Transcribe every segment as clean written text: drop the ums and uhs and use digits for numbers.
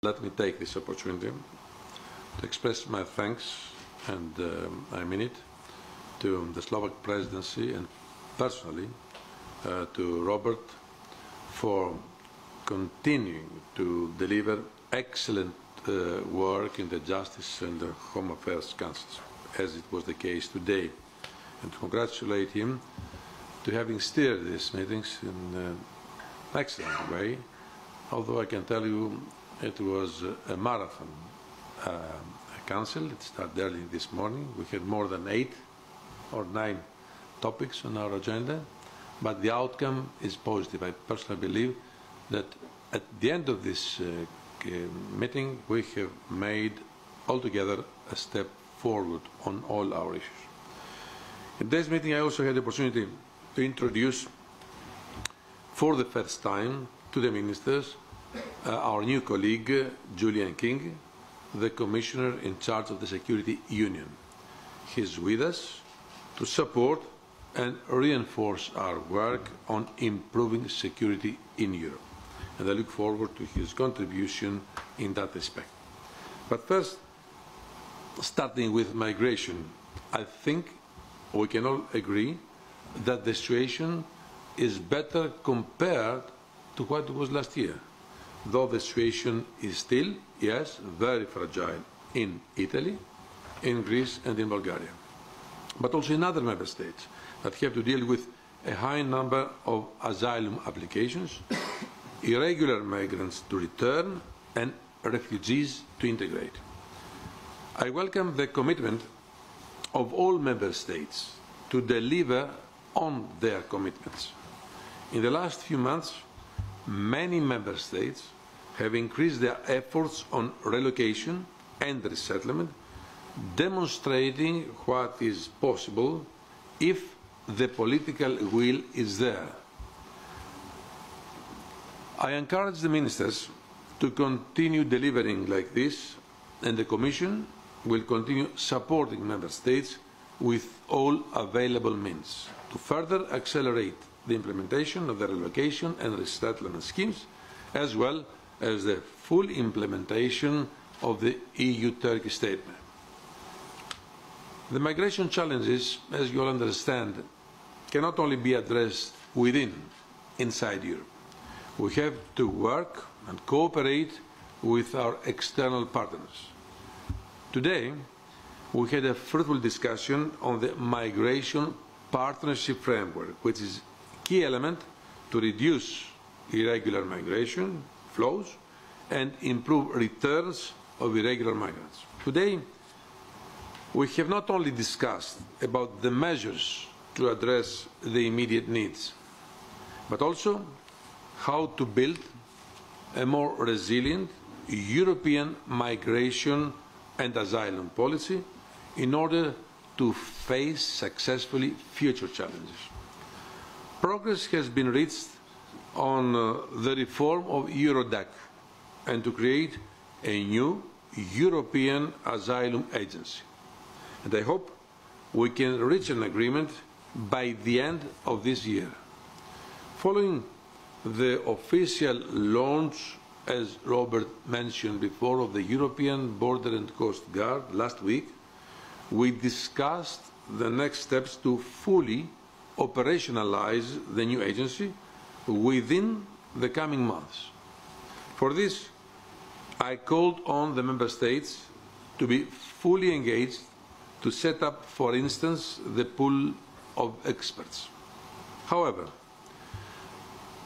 Let me take this opportunity to express my thanks, and I mean it, to the Slovak presidency and personally to Robert for continuing to deliver excellent work in the Justice and the Home Affairs Councils, as it was the case today, and to congratulate him to having steered these meetings in an excellent way, although I can tell you it was a marathon council. It started early this morning. We had more than 8 or 9 topics on our agenda, but the outcome is positive. I personally believe that at the end of this meeting we have made altogether a step forward on all our issues. In today's meeting I also had the opportunity to introduce for the first time to the ministers our new colleague, Julian King, the Commissioner in charge of the Security Union. He is with us to support and reinforce our work on improving security in Europe. And I look forward to his contribution in that respect. But first, starting with migration, I think we can all agree that the situation is better compared to what it was last year, though the situation is still, yes, very fragile in Italy, in Greece and in Bulgaria, but also in other member states that have to deal with a high number of asylum applications, irregular migrants to return and refugees to integrate. I welcome the commitment of all member states to deliver on their commitments. In the last few months, many member states have increased their efforts on relocation and resettlement, demonstrating what is possible if the political will is there. I encourage the ministers to continue delivering like this, and the Commission will continue supporting member states with all available means to further accelerate the implementation of the relocation and resettlement schemes, as well as the full implementation of the EU-Turkey statement. The migration challenges, as you all understand, cannot only be addressed inside Europe. We have to work and cooperate with our external partners. Today, we had a fruitful discussion on the Migration Partnership Framework, which is a key element to reduce irregular migration flows and improve returns of irregular migrants. Today, we have not only discussed about the measures to address the immediate needs, but also how to build a more resilient European migration and asylum policy in order to face successfully future challenges. Progress has been reached on the reform of Eurodac and to create a new European Asylum Agency. And I hope we can reach an agreement by the end of this year. Following the official launch, as Robert mentioned before, of the European Border and Coast Guard last week, we discussed the next steps to fully operationalize the new agency within the coming months. For this, I called on the member states to be fully engaged to set up, for instance, the pool of experts. However,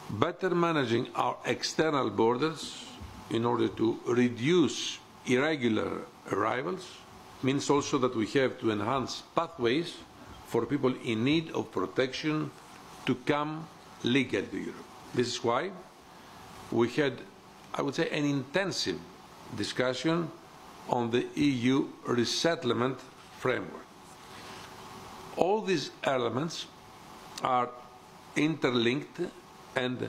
better managing our external borders in order to reduce irregular arrivals means also that we have to enhance pathways for people in need of protection to come legally to Europe. This is why we had, I would say, an intensive discussion on the EU resettlement framework. All these elements are interlinked and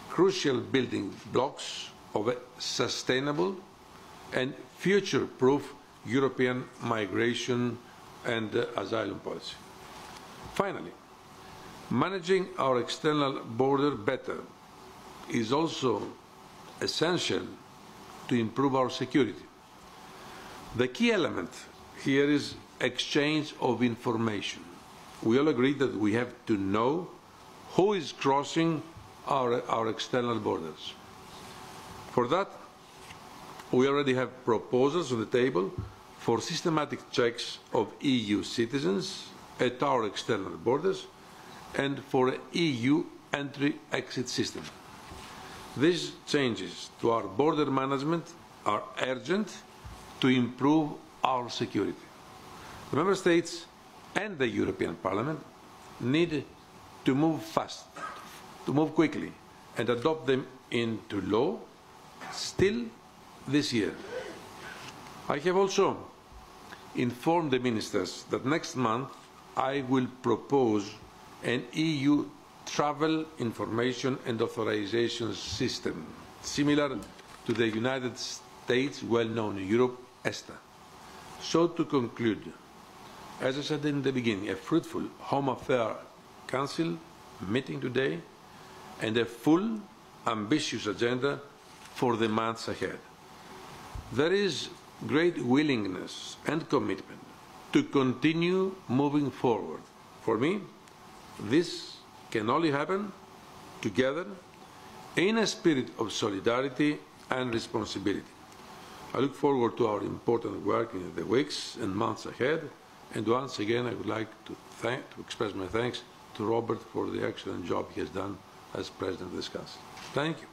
crucial building blocks of a sustainable and future-proof European migration and asylum policy. Finally, managing our external border better is also essential to improve our security. The key element here is exchange of information. We all agree that we have to know who is crossing our external borders. For that, we already have proposals on the table for systematic checks of EU citizens at our external borders and for an EU entry-exit system. These changes to our border management are urgent to improve our security. The Member States and the European Parliament need to move fast, to move quickly, and adopt them into law still this year. I have also informed the ministers that next month I will propose an EU travel information and authorization system, similar to the United States well-known in Europe, ESTA. So to conclude, as I said in the beginning, a fruitful Home Affairs Council meeting today and a full, ambitious agenda for the months ahead. There is great willingness and commitment to continue moving forward. For me, this can only happen together in a spirit of solidarity and responsibility. I look forward to our important work in the weeks and months ahead, and once again I would like to express my thanks to Robert for the excellent job he has done as President of this Council. Thank you.